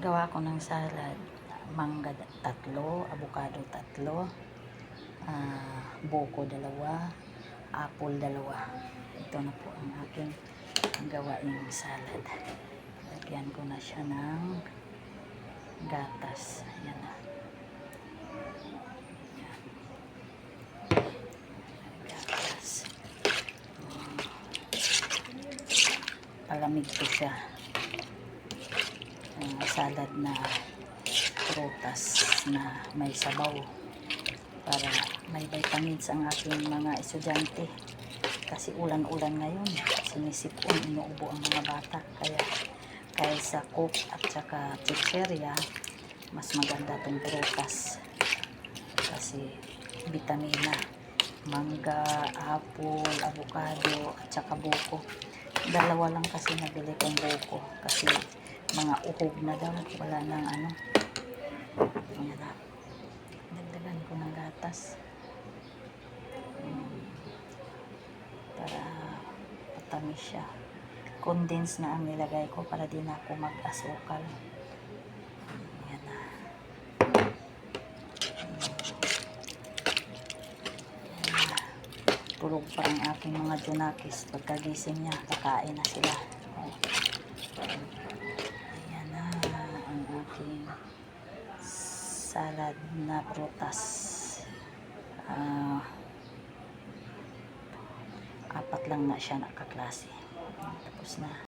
Gawa ko ng salad. Mangga 3, avocado 3, buko 2, apple 2. Ito na po ang aking gawaing salad. Lagyan ko na siya ng gatas. Ayan na. Gatas. Palamig ko siya. Salad na prutas na may sabaw para may vitamins ang aking mga estudyante kasi ulan-ulan ngayon, sinisipon, inuubo ang mga bata, kaya kaysa coke at saka chicherya, mas maganda itong prutas kasi vitamina. Mangga, apple, avocado at saka buko. 2 lang kasi nabili kong buko kasi mga uhog na daw, wala nang ano. Ayan na, dagdagan ko ng gatas para patamis siya. Condense na ang nilagay ko para di na ako mag-asukal. Ayan na. Tulog pa ang aking mga junakis. Pagkagising niya, kakain na sila. Ayan na ang aking salad na prutas. 4 lang na siya nakaklase. Tapos na.